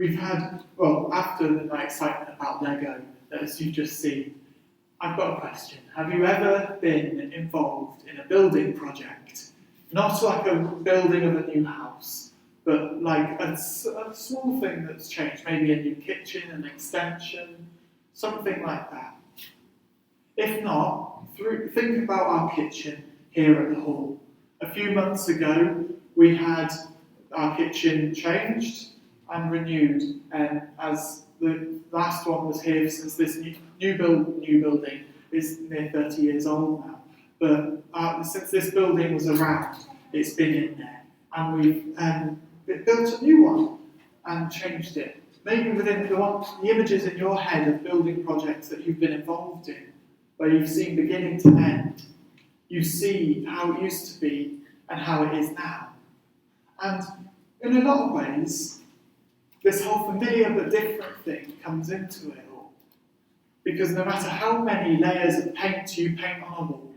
we've had, well, after the excitement about Lego, as you've just seen, I've got a question. Have you ever been involved in a building project? Not like a building of a new house, but like a small thing that's changed, maybe a new kitchen, an extension, something like that. If not, think about our kitchen here at the hall. A few months ago, we had our kitchen changed and renewed, and as the last one was here since this new building is near 30 years old now. But since this building was around, it's been in there, and we've built a new one and changed it. Maybe within the images in your head of building projects that you've been involved in, where you've seen beginning to end, you see how it used to be and how it is now. And in a lot of ways, this whole familiar but different thing comes into it all. Because no matter how many layers of paint you paint on a wall,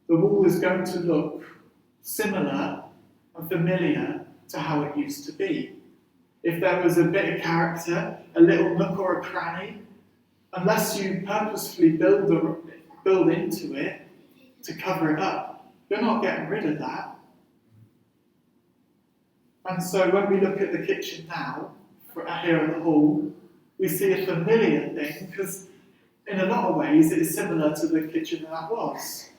the wall is going to look similar and familiar to how it used to be. If there was a bit of character, a little nook or a cranny, unless you purposefully build into it to cover it up, you're not getting rid of that. And so when we look at the kitchen now, here at the hall, we see a familiar thing, because in a lot of ways it is similar to the kitchen that was.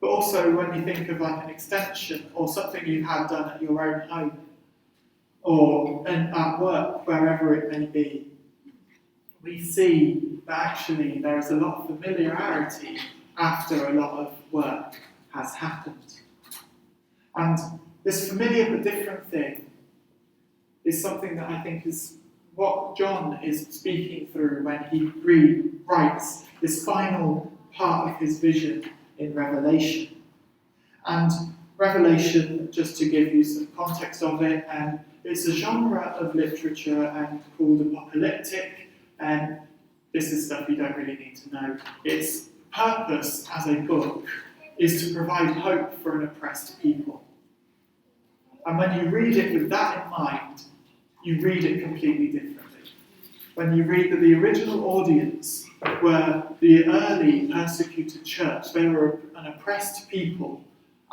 But also when you think of like an extension or something you had done at your own home, or at work, wherever it may be, we see that actually there is a lot of familiarity after a lot of work has happened. And this familiar but different thing is something that I think is what John is speaking through when he writes this final part of his vision in Revelation. And Revelation, just to give you some context of it, it's a genre of literature called apocalyptic, and this is stuff you don't really need to know. Its purpose as a book is to provide hope for an oppressed people. And when you read it with that in mind, you read it completely differently. When you read that the original audience were the early persecuted church, they were an oppressed people,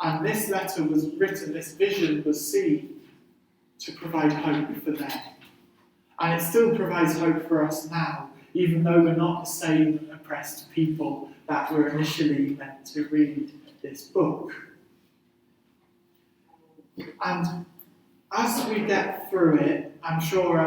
and this letter was written, this vision was seen to provide hope for them. And it still provides hope for us now, even though we're not the same oppressed people that were initially meant to read this book. And as we get through it, I'm sure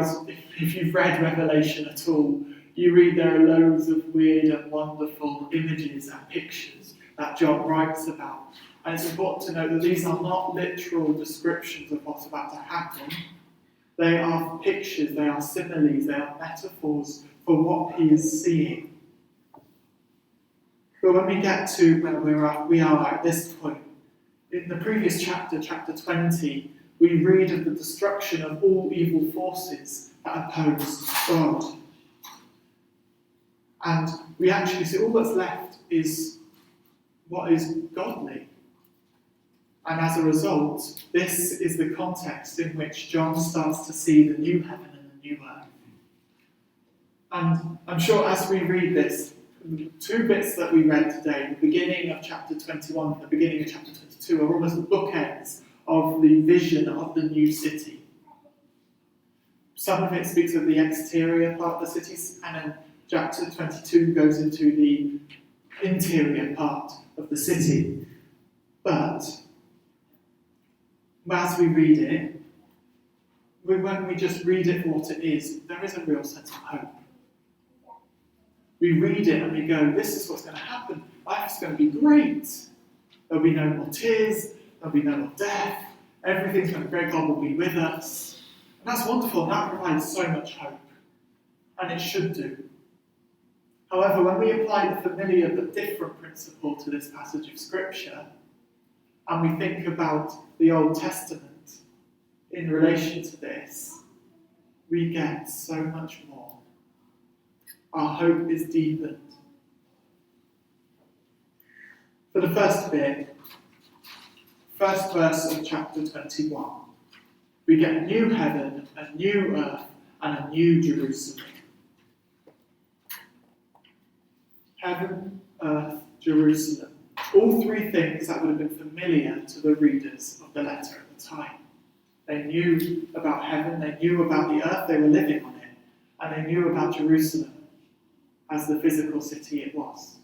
if you've read Revelation at all, you read there are loads of weird and wonderful images and pictures that John writes about. And it's important to note that these are not literal descriptions of what's about to happen. They are pictures, they are similes, they are metaphors for what he is seeing. But when we get to where we are at this point, in the previous chapter, chapter 20, we read of the destruction of all evil forces that oppose God. And we actually see all that's left is what is godly. And as a result, this is the context in which John starts to see the new heaven and the new earth. And I'm sure as we read this, the two bits that we read today, the beginning of chapter 21 and the beginning of chapter 22, are almost the bookends of the vision of the new city. Some of it speaks of the exterior part of the city, and then chapter 22 goes into the interior part of the city. But as we read it, when we just read it for what it is, there is a real sense of hope. We read it and we go, this is what's going to happen. Life's going to be great. There'll be no more tears. There'll be no more death. Everything's going to be great. God will be with us. And that's wonderful. And that provides so much hope. And it should do. However, when we apply the familiar but different principle to this passage of Scripture, and we think about the Old Testament in relation to this, we get so much more. Our hope is deepened. For the first bit, first verse of chapter 21, We get a new heaven, a new earth, and a new Jerusalem. Heaven, earth, Jerusalem. All three things that would have been familiar to the readers of the letter at the time. They knew about heaven, they knew about the earth, they were living on it, and they knew about Jerusalem as the physical city it was.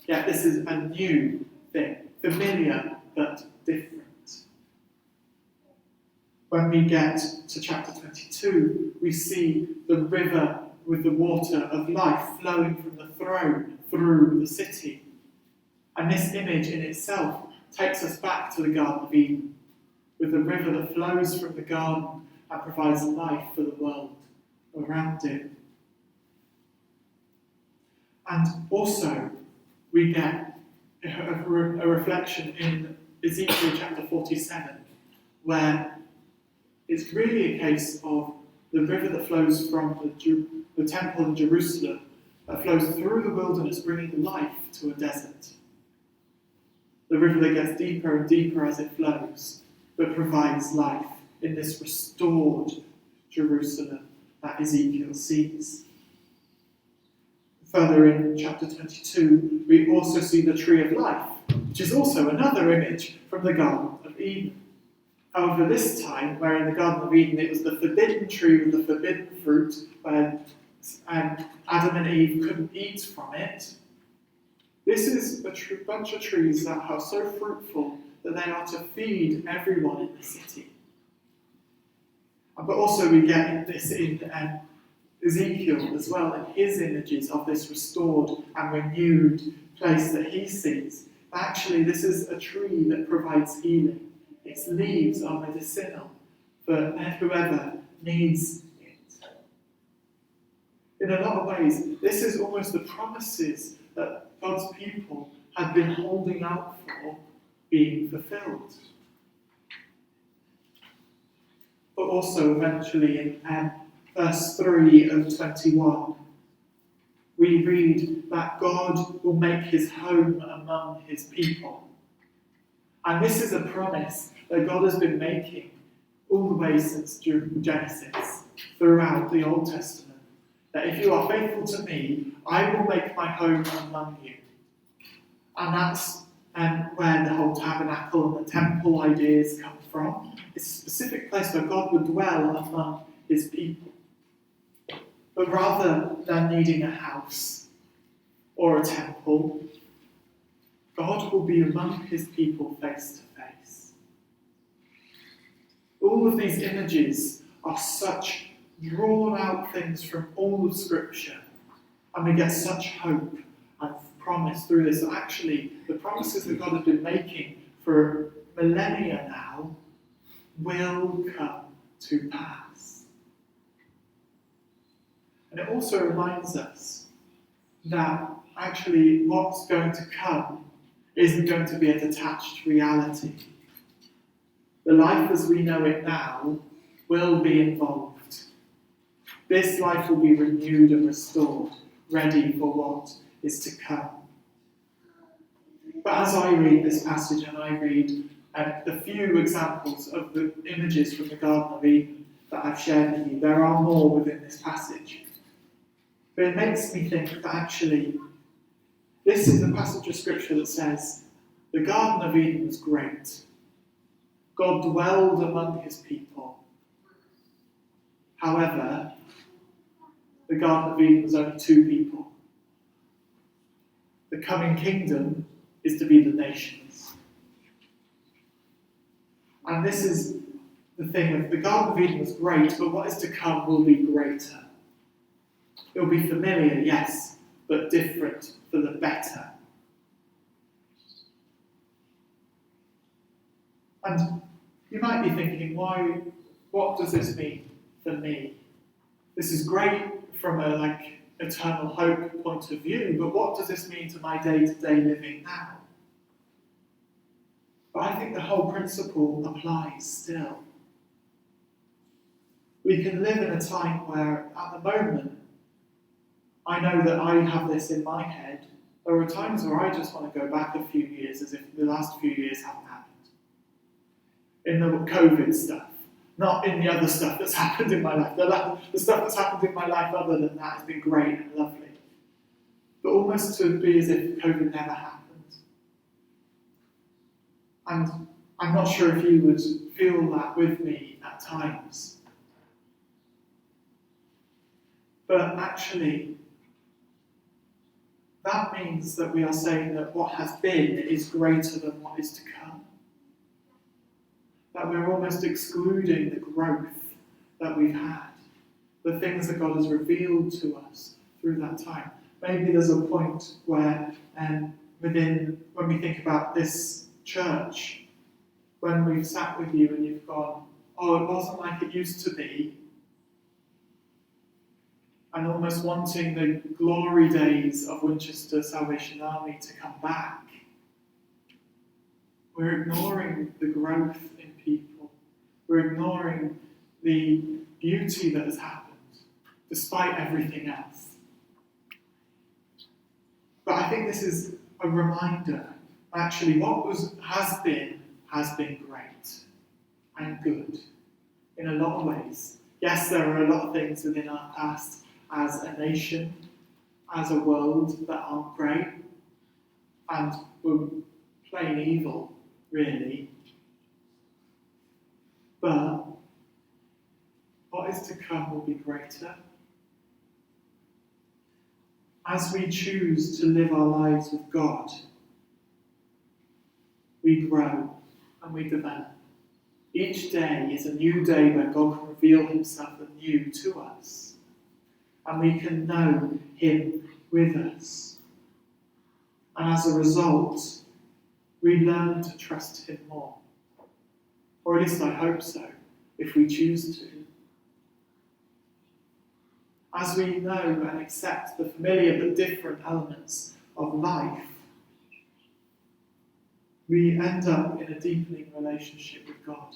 Yet this is a new thing, familiar but different. When we get to chapter 22, we see the river with the water of life flowing from the throne through the city. And this image in itself takes us back to the Garden of Eden, with the river that flows from the garden and provides life for the world around it. And also, we get a reflection in Ezekiel chapter 47, where it's really a case of the river that flows from the temple in Jerusalem, that flows through the wilderness, bringing life to a desert. The river that gets deeper and deeper as it flows, but provides life in this restored Jerusalem that Ezekiel sees. Further in chapter 22, we also see the tree of life, which is also another image from the Garden of Eden. However, this time, where in the Garden of Eden it was the forbidden tree with the forbidden fruit, where Adam and Eve couldn't eat from it, this is a bunch of trees that are so fruitful that they are to feed everyone in the city. But also we get this in Ezekiel as well, in his images of this restored and renewed place that he sees. Actually, this is a tree that provides healing. Its leaves are medicinal for whoever needs it. In a lot of ways, this is almost the promises that God's people had been holding out for being fulfilled. But also eventually in verse 3 of 21, we read that God will make his home among his people. And this is a promise that God has been making all the way since Genesis, throughout the Old Testament. That if you are faithful to me, I will make my home among you. And that's where the whole tabernacle and the temple ideas come from. It's a specific place where God would dwell among his people. But rather than needing a house or a temple, God will be among his people face to face. All of these images are such drawn out things from all of Scripture, and we get such hope and promise through this. Actually, the promises that God has been making for millennia now will come to pass. And it also reminds us that actually what's going to come isn't going to be a detached reality. The life as we know it now will be involved. This life will be renewed and restored, ready for what is to come. But as I read this passage and I read the few examples of the images from the Garden of Eden that I've shared with you, there are more within this passage. But it makes me think that actually this is a passage of Scripture that says the Garden of Eden was great. God dwelled among his people. However, the Garden of Eden was only two people. The coming kingdom is to be the nations. And this is the thing of the Garden of Eden was great, but what is to come will be greater. It will be familiar, yes, but different for the better. And you might be thinking, what does this mean for me? This is great from a eternal hope point of view, but what does this mean to my day-to-day living now? But I think the whole principle applies still. We can live in a time where, at the moment, I know that I have this in my head. There are times where I just want to go back a few years as if the last few years haven't happened. In the COVID stuff, Not in the other stuff that's happened in my life. The stuff that's happened in my life other than that has been great and lovely. But almost to be as if COVID never happened. And I'm not sure if you would feel that with me at times. But actually, that means that we are saying that what has been is greater than what is to come. That we're almost excluding the growth that we've had, the things that God has revealed to us through that time. Maybe there's a point where when we think about this church, when we've sat with you and you've gone, oh, it wasn't like it used to be, and almost wanting the glory days of Winchester Salvation Army to come back. We're ignoring the growth in people. We're ignoring the beauty that has happened, despite everything else. But I think this is a reminder, actually, what has been great and good in a lot of ways. Yes, there are a lot of things within our past as a nation, as a world that aren't great, and we're plain evil, really. But what is to come will be greater. As we choose to live our lives with God, we grow and we develop. Each day is a new day where God can reveal himself anew to us. And we can know him with us. And as a result, we learn to trust him more. Or at least I hope so, if we choose to. As we know and accept the familiar but different elements of life, we end up in a deepening relationship with God.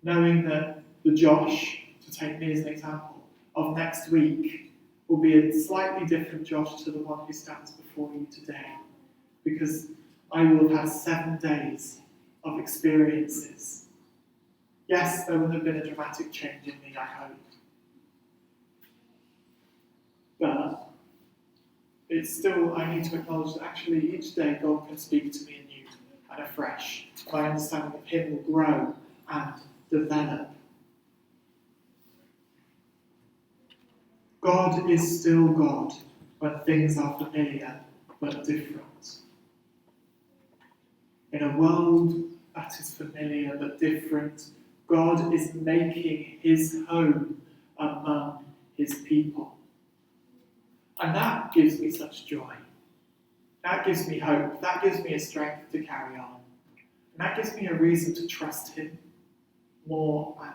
Knowing that the Josh, to take me as an example, of next week will be a slightly different Josh to the one who stands before you today. Because I will have had 7 days of experiences. Yes, there will have been a dramatic change in me, I hope. But it's still, I need to acknowledge that actually each day God can speak to me anew and afresh. My understanding of him will grow and develop. God is still God when things are familiar but different. In a world that is familiar but different, God is making his home among his people. And that gives me such joy. That gives me hope. That gives me a strength to carry on. And that gives me a reason to trust him more and